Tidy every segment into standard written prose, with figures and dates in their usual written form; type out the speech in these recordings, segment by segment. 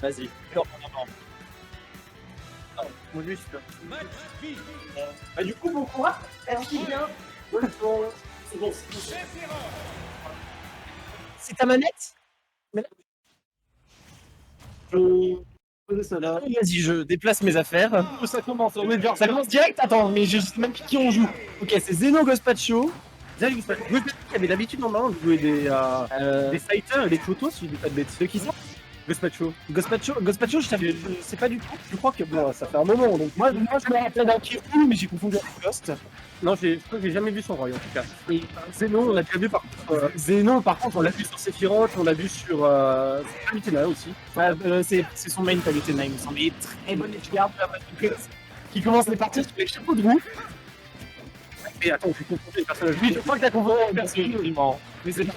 Vas-y. Moi juste. Bah, du coup, bon courage. Merci bien. C'est bon. C'est ta manette? Ça là. Vas-y, je déplace mes affaires. Ça commence, on est bien. Ça commence direct, attends, mais je sais même plus qui on joue. Ok, c'est Zeno Gospacho. Gospacho qui avait d'habitude normalement de jouer des fighters et des photos, si je dis pas de bêtises. De qui ça? Gospacho. Gospacho, je sais pas du tout. Je crois que bon, ça fait un moment. Donc moi je me rappelle d'un Kiryu, mais j'ai confondu avec Ghost. Non, je crois que j'ai jamais vu son Roy en tout cas. Et Zeno, on l'a déjà vu par contre. Zeno, par contre, On l'a vu sur Sephiroth, on l'a vu sur Palutena aussi. c'est son main Palutena, il me semble. Il est très bon écart de la Palutena, qui commence les parties sur les chapeaux de roue. Mais attends, on fait confondre les personnages. Oui, je crois que t'as confondu les personnages. Mais c'est pas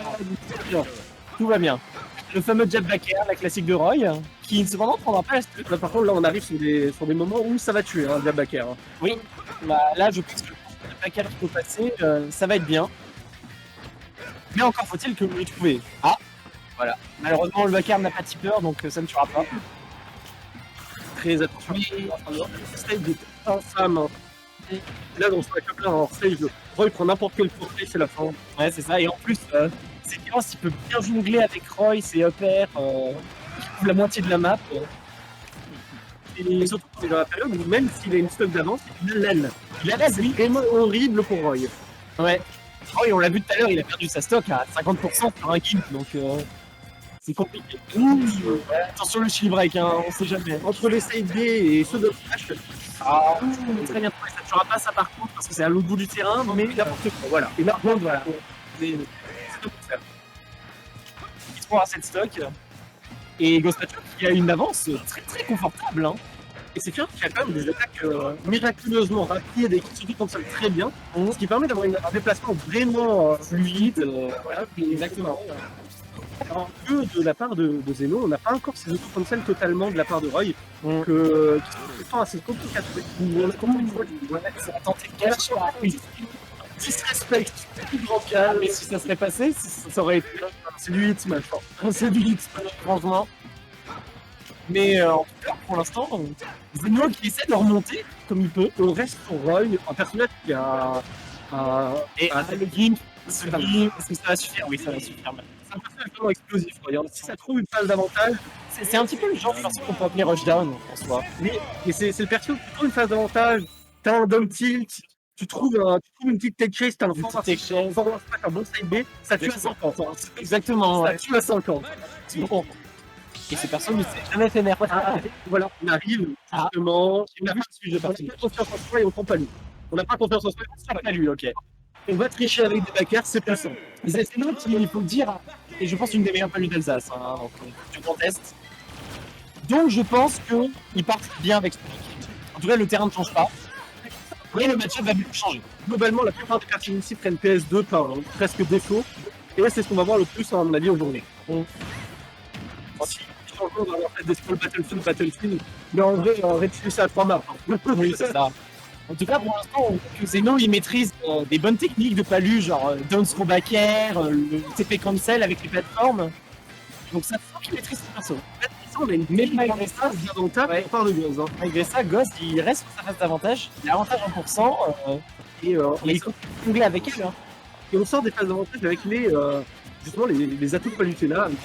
grave. Tout va bien. Le fameux jab back air, la classique de Roy, qui cependant prendra pas la stuff. Là, par contre, là, on arrive sur des moments où ça va tuer, hein, Jab Backer. Hein. Oui, bah, là je pense que le back air qu'il faut passer, ça va être bien. Mais encore faut-il que vous le trouvez. Ah, voilà. Malheureusement, le back air n'a pas de tipeur, donc ça ne tuera pas. Très attention. Le stage est infâme. Hein. Là, dans ce match-là, en stage, Roy prend n'importe quel portrait, c'est la fin. Ouais, c'est ça. Et en plus, c'est bien s'il peut bien jongler avec Roy, c'est up air, qui couvre la moitié de la map. Et surtout, c'est dans la période où même s'il a une stock d'avance, il a l'aile. Il a la C'est vraiment horrible pour Roy. Ouais. Roy, on l'a vu tout à l'heure, il a perdu sa stock à 50% sur un kill, donc c'est compliqué. Attention le shield break, hein, on sait jamais. Entre les side B et ceux de Flash, Très bien trouvé, ça ne tuera pas ça par contre, parce que c'est à l'autre bout du terrain, mais n'importe quoi, voilà. et par contre, voilà. C'est tout pour faire. Il trouvera cette stock. Et Ghostacho qui a une avance très très confortable. Hein. Et c'est sûr qu'il y a quand même des attaques miraculeusement rapides et qui se fonctionnent très bien, ce qui permet d'avoir un déplacement vraiment fluide. Voilà, Exactement. Alors que de la part de Zeno, on n'a pas encore ces auto-cancel totalement de la part de Roy, qui sont tout le temps assez compliqués à trouver. Comment une fois, Ça va tenter de cacher la disrespect, plus grand calme. mais si ça serait passé, ça aurait été. C'est du hit smash. C'est du hit, franchement. Mais en tout cas, pour l'instant, Zeno qui essaie de remonter comme il peut. On reste sur Roy, un personnage qui a Et le gimp, est-ce que ça va suffire? Oui, ça va suffire. c'est un personnage vraiment explosif. Regarde. Si ça trouve une phase d'avantage, C'est un petit peu le genre de perso qu'on peut appeler rushdown en soi. mais c'est le perso qui trouve une phase d'avantage, t'as un dump tilt, tu trouves une petite tech chase, t'as un Une forward petite tech chase. smash, un bon side B, ça tue à 50. Exactement. Ça Ouais. tue à 50. Bon. Et ces personnes ne s'est jamais fait merde. Voilà, on arrive, justement, on a pas confiance en soi et on prend pas lui. On n'a pas confiance en soi et on se Pas lui, ok. On va tricher avec des backers, c'est puissant. C'est Zeno qui, il faut le dire, et je pense une des meilleures palues d'Alsace, hein, donc tu contestes. Donc je pense qu'ils partent bien avec Sonic. En tout cas, le terrain ne change pas. Et le match-up va bien changer. Globalement, la plupart des cartes ici prennent PS2 par presque défaut. Et là, c'est ce qu'on va voir le plus, à mon avis, aujourd'hui. Si on va avoir fait des scrolls Battlefield, mais en vrai, réduire ça à 3 maps. Oui, c'est ça. En tout cas, pour l'instant, on voit que Zeno, il maîtrise des bonnes techniques de palu, genre down throw back air, le TP cancel avec les plateformes. Donc ça sent qu'il maîtrise son perso. On a une Mais malgré ça, bien dans le tas, Ouais. on part de Goz. Hein. malgré ça, Ghost, il reste sur sa phase d'avantage. Il a avantage 1%, Et et il continue de jongler avec elle. Hein. on sort des phases d'avantage avec justement les atouts de Palutena, avec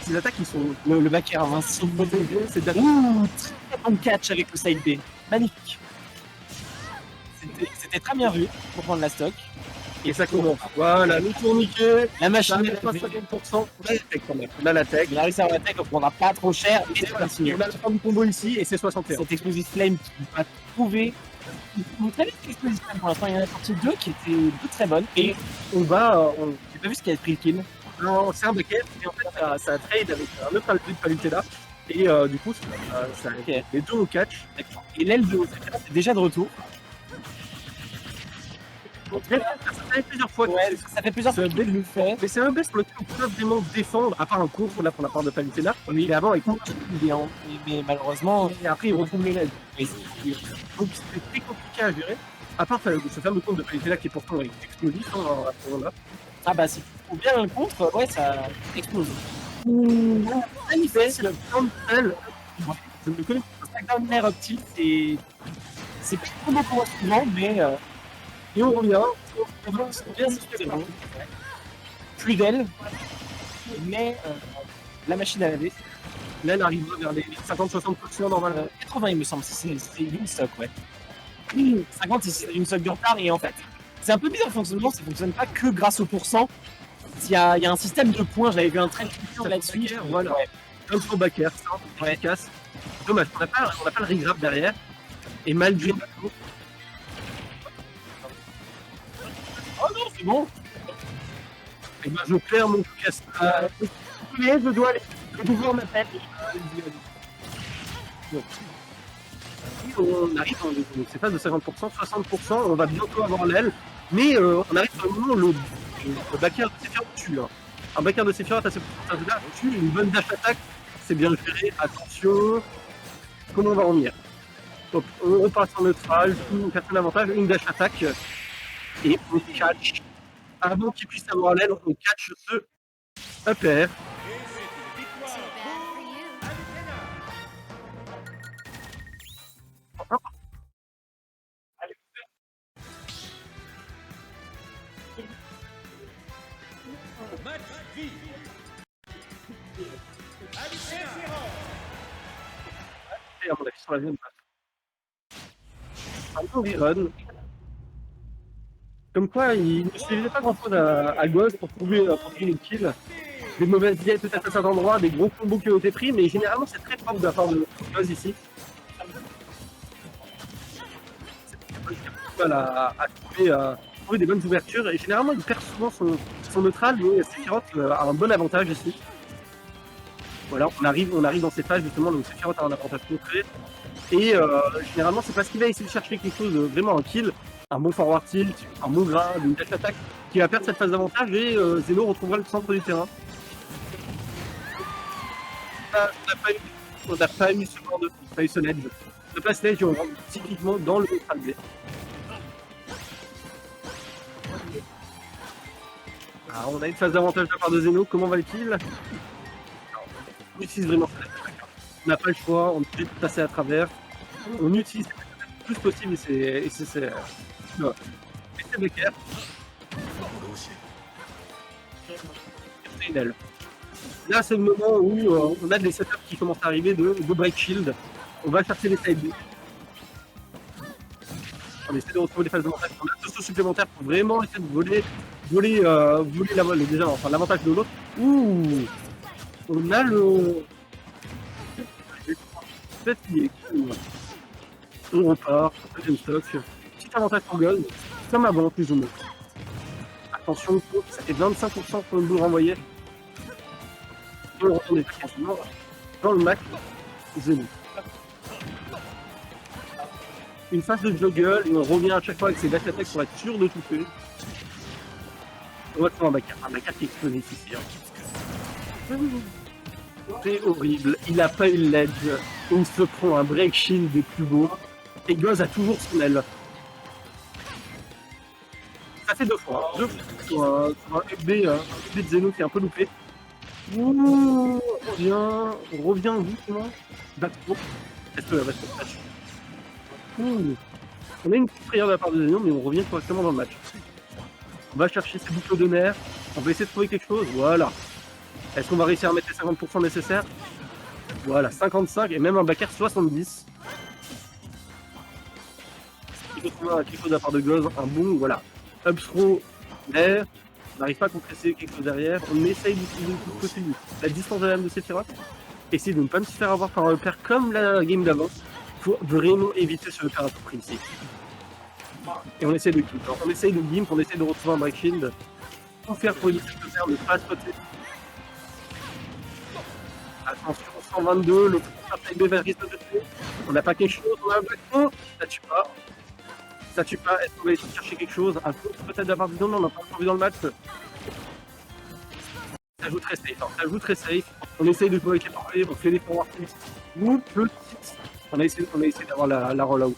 ces attaques qui sont. Le back air invincible. C'est d'attaque. Ouh, très bon catch avec le side B. Magnifique. C'était très bien vu pour prendre la stock. Et ça commence. Voilà, le tourniquet. La machine, Ça met pas 50%. On a la tech quand même. On a la tech. il a réussi à avoir la tech, donc on n'a pas trop cher. Et c'est continue. On a le premier combo ici et c'est 61. Cet Explosive Flame qui va trouver. Vous savez que l'Explosive Flame pour l'instant, il y en a sorti deux qui étaient deux très bonnes. Et On va. j'ai pas vu ce qui a pris le kill. Non, c'est un bucket et en fait ça trade avec un autre alpha de Palutena. Et du coup, ça Ok. les deux au catch. Et l'aile de Osaka, c'est déjà de retour. Donc, ça fait plusieurs fois. Ouais, ça fait plusieurs fois qu'il le fait. Mais c'est un best pour lequel on peut vraiment défendre, à part un contre là pour la part de Palutena. Mais avant, il compte. Bien. Mais malheureusement, Et après, il retrouve les LED. oui. Donc c'était très compliqué à gérer. À part ce fameux compte de Palutena qui est pourtant explosif hein, à ce moment-là. Ah bah si tu trouves bien le contre, ouais, ça explose. Manifeste, le Elle, je me connais. Smackdown Air Optique, c'est pas trop pour moi souvent, mais Et on revient. c'est bon. Plus d'elle, mais la machine à laver, Là, elle arrivera vers les 50-60% normalement. 80 il me semble, c'est une stock, ouais. 50 c'est une stock de retard, et en fait, c'est un peu bizarre le fonctionnement, ça fonctionne pas que grâce au pourcent. Il y a un système de points, j'avais vu un très là-dessus. Voilà. Ouais. Comme sur Backer, ça, efficace. Dommage, on n'a pas le regrab derrière. Et malgré tout. Oh non, c'est bon. Et ben, je perds mon casse. Mais je dois aller. Le pouvoir m'appelle. On arrive dans ces phases de 50%, 60%, on va bientôt avoir l'aile. Mais on arrive à un moment où le backer de Sephiroth tue. Hein. Un backer de Sephiroth à ce pourcentage-là tue, une bonne dash attack, c'est bien géré, attention. Comment on va revenir? Donc, on repasse en neutral, on casse un avantage, une dash attack, et on catch. Avant qu'il puisse avoir l'aile, on catch ce upper. Et à mon avis, sur la deuxième passe. Un peu rerun. Comme quoi, il ne suffisait pas grand chose à gauche pour trouver une kill. Des mauvaises idées tout à fait à cet endroit, des gros combos qui ont été pris, mais généralement c'est très propre de la part de Goz ici. C'est à trouver des bonnes ouvertures et généralement il perd souvent son neutral, mais Sephiroth a un bon avantage ici. Voilà, on arrive dans ces phases justement où Sephiroth a un avantage concret. Et généralement c'est parce qu'il va essayer de chercher quelque chose, vraiment un kill, un bon forward tilt, un bon grab, une dash attack, qui va perdre cette phase d'avantage et Zeno retrouvera le centre du terrain. On n'a pas eu ce genre de pas eu ce ledge. On n'a pas ce ledge et on rentre typiquement dans le neutral B. Ah, on a une phase d'avantage de la part de Zeno, comment va-t-il? On utilise vraiment ça. On n'a pas le choix, on est obligé de passer à travers. On utilise le plus possible et c'est Becker. C'est une aile. Là, c'est le moment où on a des setups qui commencent à arriver de break shield. On va chercher les side B. On essaie de retrouver les phases d'avantage. On a 2 sauts supplémentaires pour vraiment essayer de voler l'avantage de l'autre. Ouh, on a le. Peut-être qu'il est cool. On repart, deuxième stock. Petit avantage pour Gold, comme avant, plus ou moins. Attention, ça fait 25% pour le bout renvoyé. Et on retourne quasiment dans le match Zeno. Une phase de juggle et on revient à chaque fois avec ses dash attacks pour être sûr de tout faire. On va trouver un Backer qui explose ici. Hein. C'est horrible, il a pas eu le ledge, il se prend un break shield des plus beaux, et Goz a toujours son aile. Ça fait 2 fois, hein. 2 fois sur un FB de Zeno qui est un peu loupé. Ouh, on revient doucement. Back pro. Est-ce que la back pro match? On a une petite prière de la part de Zeno, mais on revient correctement dans le match. On va chercher ses boucles de nerfs, on va essayer de trouver quelque chose, voilà. Est-ce qu'on va réussir à mettre les 50% nécessaires? Voilà, 55 et même un backer 70. Il faut trouver quelque chose de la part de Goz, un bon, voilà. Up throw, l'air, on n'arrive pas à compresser quelque chose derrière, on essaye d'utiliser le plus possible la distance de la lame de Sephiroth, essayer de ne pas se faire avoir par un repère comme la game d'avant. Il faut vraiment éviter ce repère à tout prix ici. Et on essaye de gimp, on essaye de retrouver un break shield. Tout faire pour éviter de faire, ne pas spotter. Attention, 122, le side B va risque de tuer. On n'a pas quelque chose, on a un black hole, ça tue pas. Ça tue pas, est-ce qu'on va essayer de chercher quelque chose? Un peu peut-être d'avoir du non, on n'a pas encore vu dans le match. Ça joue très safe, hein. Ça joue très safe. On essaye de jouer avec les parties, on fait des forward tilts. Ou petites. On a essayé d'avoir la rollout.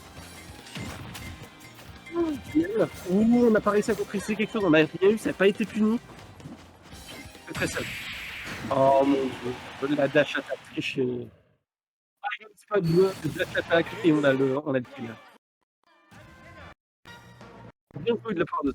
Ouh, on n'a pas réussi à compresser quelque chose, on n'a rien eu, ça n'a pas été puni. C'est très simple. Oh mon dieu, la dash attack trichée. C'est pas de dash attack et on a le kill. Bien joué de la part de